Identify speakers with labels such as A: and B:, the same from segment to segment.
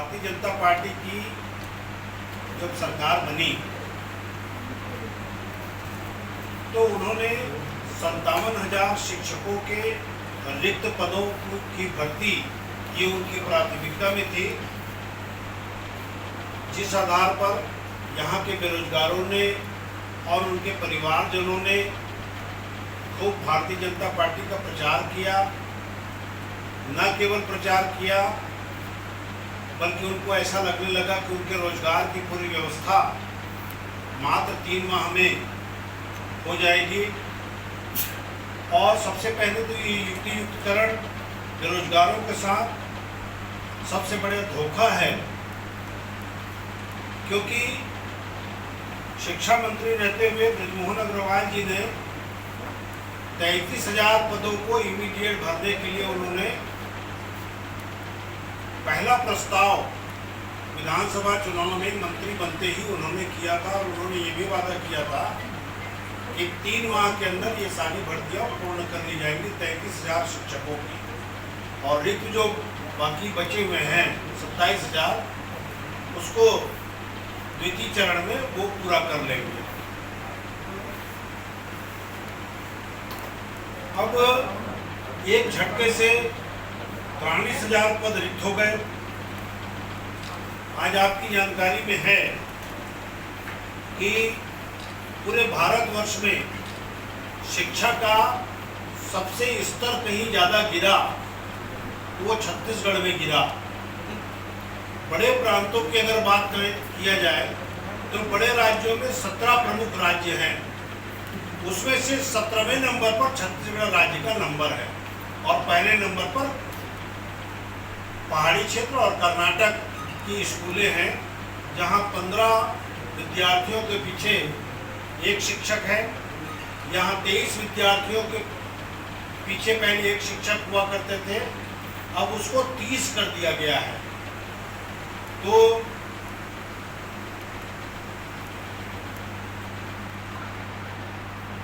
A: Bharatiya Janata party की जब सरकार बनी तो उन्होंने 57,000 शिक्षकों के रिक्त पदों की भर्ती ये उनकी प्राथमिकता में थी, जिस आधार पर यहाँ के बेरोजगारों ने और उनके परिवारजनों ने खूब भारतीय जनता पार्टी का प्रचार किया। न केवल प्रचार किया बल्कि उनको ऐसा लगने लगा कि उनके रोजगार की पूरी व्यवस्था मात्र 3 माह में हो जाएगी। और सबसे पहले तो ये युक्तियुक्तकरण बेरोजगारों के साथ सबसे बड़ा धोखा है, क्योंकि शिक्षा मंत्री रहते हुए बृजमोहन अग्रवाल जी ने 33,000 पदों को इमीडिएट भरने के लिए उन्होंने पहला प्रस्ताव विधानसभा चुनाव में मंत्री बनते ही उन्होंने किया था। और उन्होंने ये भी वादा किया था कि 3 माह के अंदर ये सारी भर्तियां पूर्ण कर ली जाएंगी 33,000 शिक्षकों की, और रिक्त जो बाकी बचे हुए हैं 27,000 उसको द्वितीय चरण में वो पूरा कर लेंगे। अब एक झटके से 43,000 पद रिक्त हो गए। आज आपकी जानकारी में है कि पूरे भारतवर्ष में शिक्षा का सबसे स्तर कहीं ज़्यादा गिरा वो छत्तीसगढ़ में गिरा। बड़े प्रांतों की अगर बात किया जाए तो बड़े राज्यों में 17 प्रमुख राज्य हैं, उसमें से 17वें नंबर पर छत्तीसगढ़ राज्य का नंबर है और पहले नंबर पर पहाड़ी क्षेत्र और कर्नाटक की स्कूलें हैं, जहां 15 विद्यार्थियों के पीछे एक शिक्षक है। यहाँ 23 विद्यार्थियों के पीछे पहले एक शिक्षक हुआ करते थे, अब उसको 30 कर दिया गया है। तो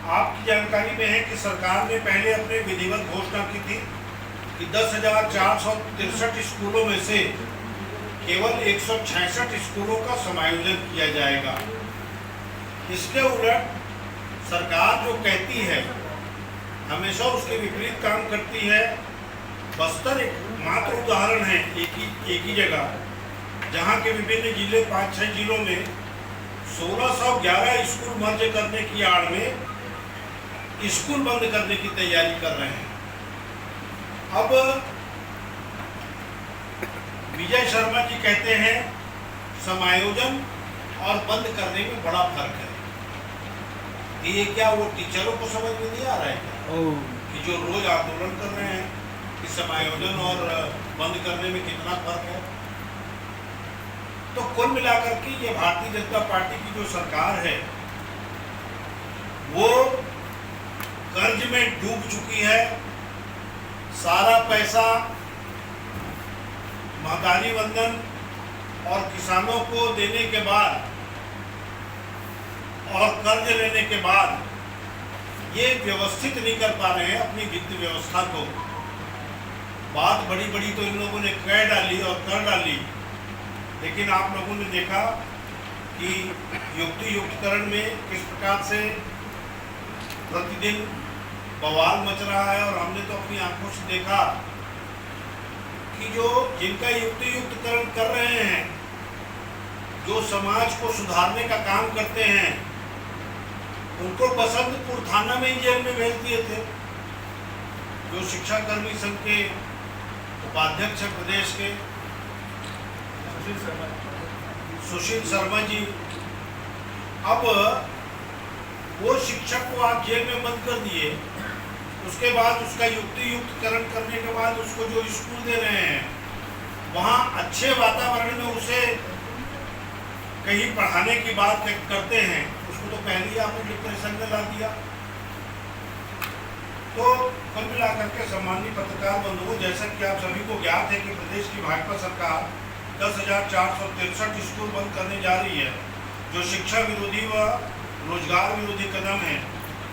A: आपकी जानकारी में है कि सरकार ने पहले अपने विधिवत घोषणा की थी कि 10,463 स्कूलों में से केवल 166 स्कूलों का समायोजन किया जाएगा। इसके उलट सरकार जो कहती है हमेशा उसके विपरीत काम करती है। बस्तर एक मात्र उदाहरण है, एक ही जगह जहाँ के विभिन्न जिले 5-6 जिलों में 1611 स्कूल मर्ज करने की आड़ में स्कूल बंद करने की तैयारी कर रहे हैं। अब विजय शर्मा जी कहते हैं समायोजन और बंद करने में बड़ा फर्क है। ये क्या वो टीचरों को समझ में नहीं आ रहा है क्या? कि जो रोज आंदोलन कर रहे हैं कि समायोजन और बंद करने में कितना फर्क है। तो कुल मिलाकर के ये भारतीय जनता पार्टी की जो सरकार है वो कर्ज में डूब चुकी है। सारा पैसा महंगाई वंदन और किसानों को देने के बाद और कर्ज लेने के बाद ये व्यवस्थित नहीं कर पा रहे हैं अपनी वित्त व्यवस्था को। बात बड़ी बड़ी तो इन लोगों ने कह डाली और कर डाली, लेकिन आप लोगों ने देखा कि युक्तियुक्तकरण में किस प्रकार से प्रतिदिन बवाल मच रहा है। और हमने तो अपनी आंखों से देखा कि जो जिनका युक्तियुक्तकरण कर रहे हैं, जो समाज को सुधारने का काम करते हैं, उनको बसंतपुर थाना में ही जेल में भेज दिए थे। जो शिक्षा कर्मी संघ के उपाध्यक्ष हैं प्रदेश के सुशील शर्मा जी, अब वो शिक्षक को आप जेल में बंद कर दिए, उसके बाद उसका युक्तियुक्तकरण करने के बाद उसको जो स्कूल दे रहे हैं वहाँ अच्छे वातावरण में उसे कहीं पढ़ाने की बात करते हैं, उसको तो पहले ही आपने डिप्रेशन में ला दिया। तो कुल मिलाकर के सम्मानित पत्रकार बंधुओं, जैसा कि आप सभी को ज्ञात है कि प्रदेश की भाजपा सरकार 10,463 स्कूल बंद करने जा रही है, जो शिक्षा विरोधी व रोजगार विरोधी कदम है।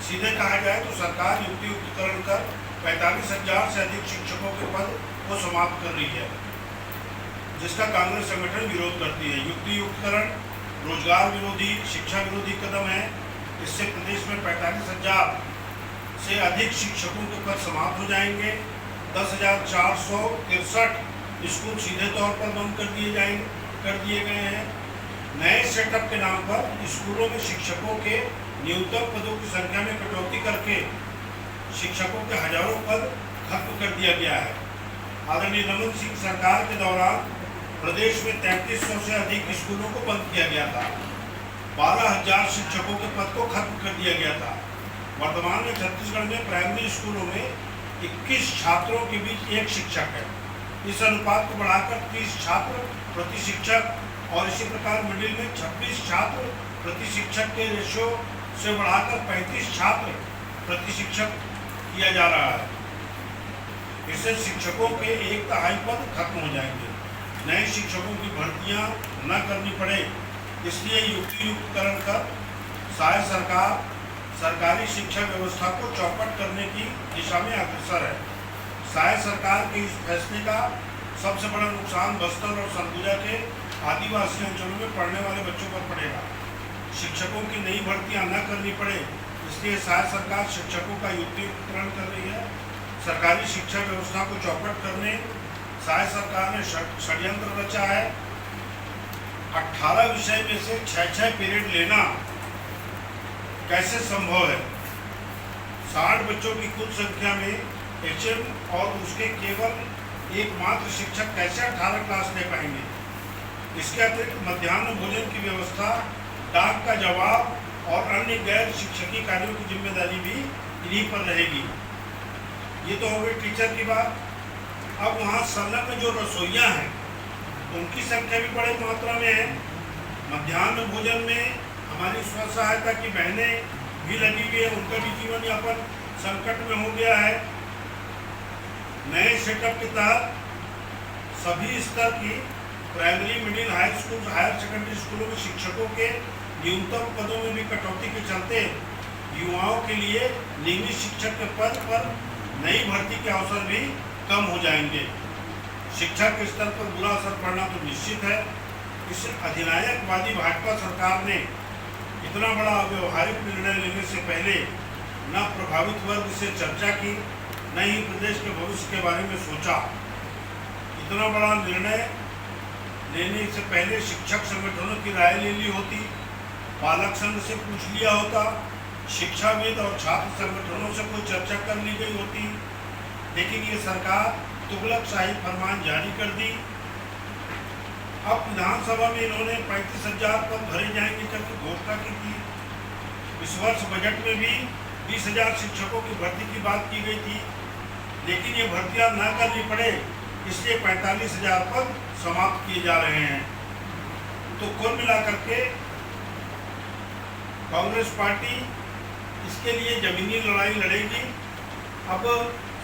A: सीधे कहा जाए तो सरकार युक्तियुक्तकरण कर 45,000 से अधिक शिक्षकों के पद को समाप्त कर रही है। जिसका कांग्रेस संगठन विरोध करती है। युक्तियुक्तकरण रोजगार विरोधी, शिक्षा विरोधी कदम है। इससे प्रदेश में 45,000 से अधिक शिक्षकों के पद समाप्त हो जाएंगे। 10,463 स्कूल सीधे तौर पर बंद कर दिए गए हैं। नए सेटअप के नाम पर स्कूलों में शिक्षकों के न्यूनतम पदों की संख्या में कटौती करके शिक्षकों के हजारों पद खत्म कर दिया गया है। आदरणीय रमन सिंह सरकार के दौरान प्रदेश में 3300 से अधिक स्कूलों को बंद किया गया था। 12,000 शिक्षकों के पद को खत्म कर दिया गया था। वर्तमान में छत्तीसगढ़ में प्राइमरी स्कूलों में 21 छात्रों के बीच एक शिक्षक है। इस अनुपात को बढ़ाकर 30 छात्र प्रति शिक्षक और इसी प्रकार मिडिल में 26 छात्र प्रति शिक्षक के रेशियो से बढ़ाकर 35 छात्र प्रति शिक्षक किया जा रहा है। इससे शिक्षकों के 1/3 पद खत्म हो जाएंगे। नए शिक्षकों की भर्तियां न करनी पड़े, इसलिए युक्तियुक्तकरण कर शायद सरकार सरकारी शिक्षा व्यवस्था को चौपट करने की दिशा में अग्रसर है। शायद सरकार के इस फैसले का सबसे बड़ा नुकसान बस्तर और सरगुजा के आदिवासी अंचलों में पढ़ने वाले बच्चों पर पड़ेगा। शिक्षकों की नई भर्तियां न करनी पड़े, इसलिए शायद सरकार शिक्षकों का युक्तियुक्तकरण कर रही है। सरकारी शिक्षा व्यवस्था को चौपट करने शायद सरकार ने षड्यंत्र रचा है। 18 विषय में से 6 पीरियड लेना कैसे संभव है? 60 बच्चों की कुल संख्या में HM और उसके केवल एकमात्र शिक्षक कैसे 18 क्लास ले पाएंगे? इसके अतिरिक्त मध्याह्न भोजन की व्यवस्था, डाक का जवाब और अन्य गैर शिक्षकीय कार्यों की जिम्मेदारी भी इन्हीं पर रहेगी। ये तो हो गई टीचर की बात। अब वहाँ संलग्न जो रसोइयाँ हैं उनकी संख्या भी बड़ी मात्रा में है। मध्याह्न भोजन में हमारी स्व सहायता की बहनें भी लगी हुई है, उनका भी जीवन यापन संकट में हो गया है। नए सेटअप के तहत सभी स्तर की primary, middle, high school, higher secondary स्कूलों में शिक्षकों के न्यूनतम पदों में भी कटौती के चलते युवाओं के लिए नियमित शिक्षक के पद पर नई भर्ती के अवसर भी कम हो जाएंगे। शिक्षा के स्तर पर बुरा असर पड़ना तो निश्चित है। इस अधिनायकवादी भाजपा सरकार ने इतना बड़ा व्यवहारिक निर्णय लेने से पहले न प्रभावित वर्ग से चर्चा की, न ही प्रदेश के भविष्य के बारे में सोचा। इतना बड़ा निर्णय लेने से पहले शिक्षक संगठनों की राय ले ली होती, पालक संघ से पूछ लिया होता, शिक्षाविद और छात्र संगठनों से कोई चर्चा कर ली गई होती। लेकिन ये सरकार तुगलकशाही फरमान जारी कर दी। अब विधानसभा में इन्होंने 35,000 पद भरे जाएंगे करके घोषणा की थी। इस वर्ष बजट में भी 20,000 शिक्षकों की भर्ती की बात की गई थी, लेकिन ये भर्तियां न करनी पड़े, इसलिए 45,000 पद समाप्त किए जा रहे हैं। तो कुल मिलाकर के कांग्रेस पार्टी इसके लिए जमीनी लड़ाई लड़ेगी। अब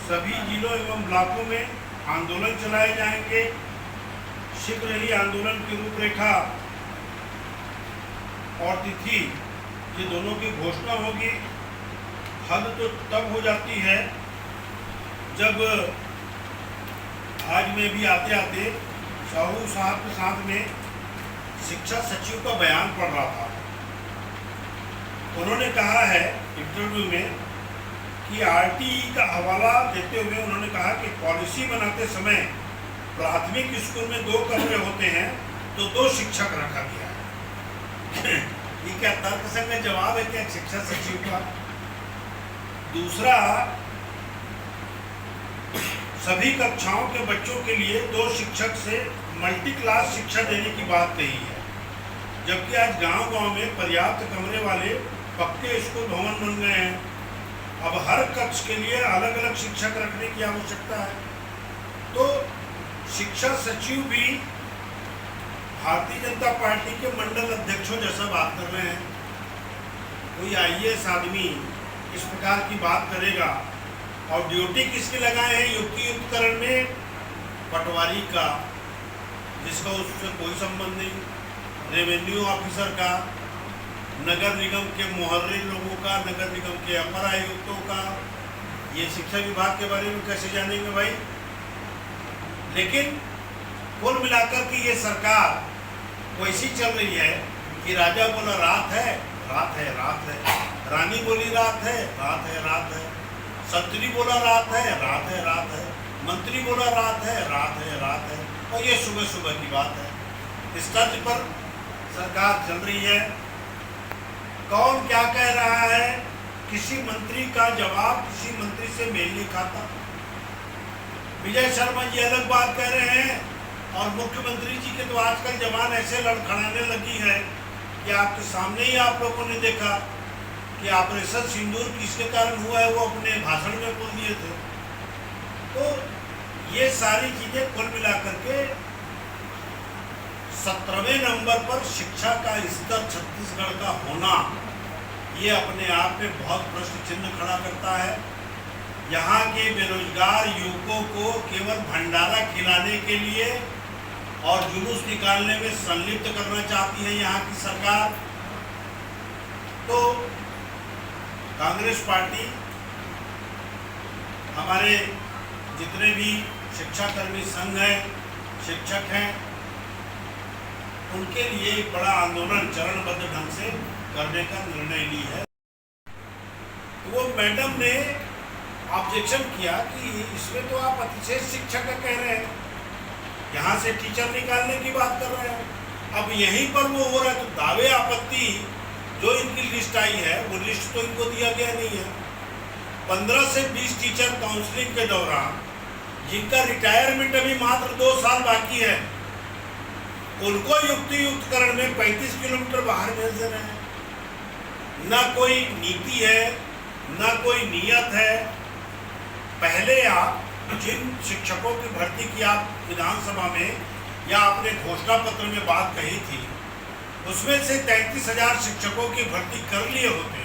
A: सभी जिलों एवं ब्लॉकों में आंदोलन चलाए जाएंगे। शीघ्र ही आंदोलन की रूपरेखा और तिथि ये दोनों की घोषणा होगी। हद तो तब हो जाती है जब आज में भी आते आते साहू साहब के साथ में शिक्षा सचिव का बयान पढ़ रहा था। उन्होंने कहा है इंटरव्यू में कि RTE का हवाला देते हुए उन्होंने कहा कि पॉलिसी बनाते समय प्राथमिक स्कूल में 2 कमरे होते हैं तो 2 शिक्षक रखा गया है। ये क्या तर्कसंगत जवाब है क्या शिक्षा सचिव का? दूसरा, सभी कक्षाओं के बच्चों के लिए 2 शिक्षक से मल्टी क्लास शिक्षा देने की बात कही है, जबकि आज गांव-गांव में पर्याप्त कमरे वाले पक्के स्कूल भवन बन गए हैं। अब हर कक्ष के लिए अलग अलग शिक्षक रखने की आवश्यकता है। तो शिक्षा सचिव भी भारतीय जनता पार्टी के मंडल अध्यक्षों जैसा बात कर रहे हैं। कोई IAS आदमी इस प्रकार की बात करेगा और ड्यूटी किसकी लगाए हैं युक्तियुक्तकरण में? पटवारी का, जिसका उससे कोई संबंध नहीं, रेवेन्यू ऑफिसर का, नगर निगम के मुहर्रिर लोगों का, नगर निगम के अपर आयुक्तों का। ये शिक्षा विभाग के बारे में कैसे जानेंगे भाई? लेकिन कुल मिलाकर के ये सरकार वैसी चल रही है कि राजा बोला रात है, रात है, रात है, रानी बोली रात है, रात है, रात है, संतरी बोला रात है, रात है, रात है, मंत्री बोला रात है, रात है, रात है, और ये सुबह सुबह की बात है। इस तर्ज पर सरकार चल रही है। कौन क्या कह रहा है, किसी मंत्री का जवाब किसी मंत्री से मेल नहीं खाता। विजय शर्मा जी अलग बात कह रहे हैं, और मुख्यमंत्री जी के तो आजकल जबान ऐसे लड़खड़ाने लगी है कि आपके सामने ही आप लोगों ने देखा कि ऑपरेशन सिंदूर किसके कारण हुआ है, वो अपने भाषण में बोल दिए थे। तो ये सारी चीजें कुल मिलाकर के 17वें नंबर पर शिक्षा का स्तर छत्तीसगढ़ का होना, ये अपने आप में बहुत प्रश्न चिन्ह खड़ा करता है। यहाँ के बेरोजगार युवकों को केवल भंडारा खिलाने के लिए और जुलूस निकालने में संलिप्त करना चाहती है यहाँ की सरकार। तो कांग्रेस पार्टी हमारे जितने भी शिक्षाकर्मी संघ हैं, शिक्षक हैं, उनके लिए एक बड़ा आंदोलन चरणबद्ध ढंग से करने का निर्णय ली है। तो वो मैडम ने ऑब्जेक्शन किया कि इसमें तो आप अतिशय शिक्षक का कह रहे हैं, यहाँ से टीचर निकालने की बात कर रहे हैं। अब यहीं पर वो हो रहा है, तो दावे आपत्ति जो इनकी लिस्ट आई है वो लिस्ट तो इनको दिया गया नहीं है। 15 से 20 टीचर काउंसलिंग के दौरान जिनका रिटायरमेंट अभी मात्र 2 साल बाकी है, उनको युक्तियुक्तकरण में 35 किलोमीटर बाहर भेज दे रहे हैं। ना कोई नीति है, ना कोई नियत है। पहले आप जिन शिक्षकों की भर्ती की आप विधानसभा में या अपने घोषणा पत्र में बात कही थी, उसमें से 33,000 शिक्षकों की भर्ती कर लिए होते,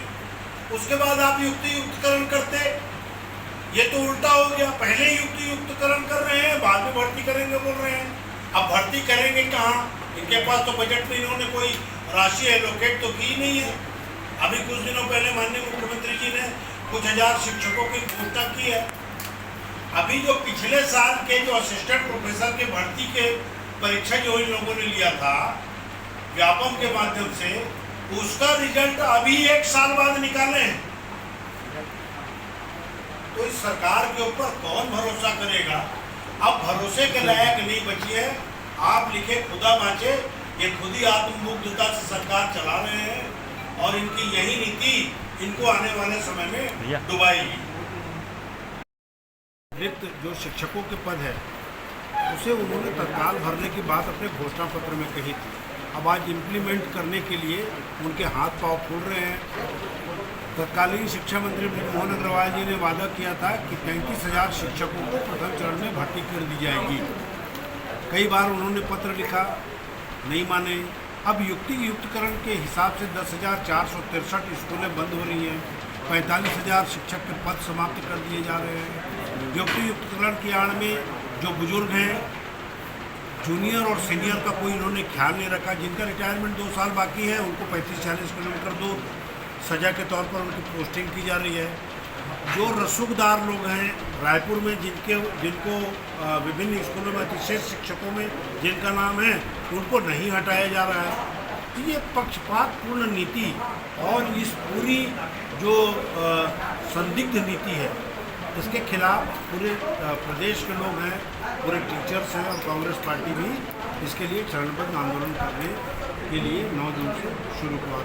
A: उसके बाद आप युक्तियुक्तकरण करते। ये तो उल्टा हो गया, पहले युक्तियुक्तकरण कर रहे हैं, बाद में भर्ती करेंगे बोल रहे हैं। अब भर्ती करेंगे कहाँ? इनके पास तो बजट में इन्होंने कोई राशि एलोकेट तो की नहीं है। अभी कुछ दिनों पहले माननीय मुख्यमंत्री जी ने कुछ हजार शिक्षकों की घोषणा की है। अभी जो पिछले साल के जो असिस्टेंट प्रोफेसर के भर्ती के परीक्षा जो इन लोगों ने लिया था व्यापम के माध्यम से, उसका रिजल्ट अभी 1 साल बाद निकाले हैं। तो इस सरकार के ऊपर कौन भरोसा करेगा? अब भरोसे के लायक नहीं बची है। आप लिखे खुदा बाँचे, ये खुद ही आत्ममुग्धता से सरकार चला रहे हैं, और इनकी यही नीति इनको आने वाले समय में डुबाएगी। रिक्त जो शिक्षकों के पद है उसे उन्होंने तत्काल भरने की बात अपने घोषणा पत्र में कही थी। अब आज इम्प्लीमेंट करने के लिए उनके हाथ पांव फूल रहे हैं। तत्कालीन शिक्षा मंत्री मोहन अग्रवाल जी ने वादा किया था कि 35,000 शिक्षकों को प्रथम चरण में भर्ती कर दी जाएगी। कई बार उन्होंने पत्र लिखा, नहीं माने। अब युक्तियुक्तकरण के हिसाब से 10,463 स्कूलें बंद हो रही हैं, 45,000 शिक्षक के पद समाप्त कर दिए जा रहे हैं। युक्तियुक्तकरण की आड़ में जो बुजुर्ग हैं, जूनियर और सीनियर का कोई इन्होंने ख्याल नहीं रखा। जिनका रिटायरमेंट 2 साल बाकी है, उनको 35-40 किलोमीटर दूर सजा के तौर पर उनकी पोस्टिंग की जा रही है। जो रसूखदार लोग हैं रायपुर में, जिनको विभिन्न स्कूलों में अतिशेष शिक्षकों में जिनका नाम है, उनको नहीं हटाया जा रहा है। तो ये पक्षपातपूर्ण नीति और इस पूरी जो संदिग्ध नीति है, इसके खिलाफ पूरे प्रदेश के लोग हैं, पूरे टीचर्स हैं, और कांग्रेस पार्टी भी इसके लिए चरणबद्ध आंदोलन करने के लिए 9 जून से शुरू हुआ।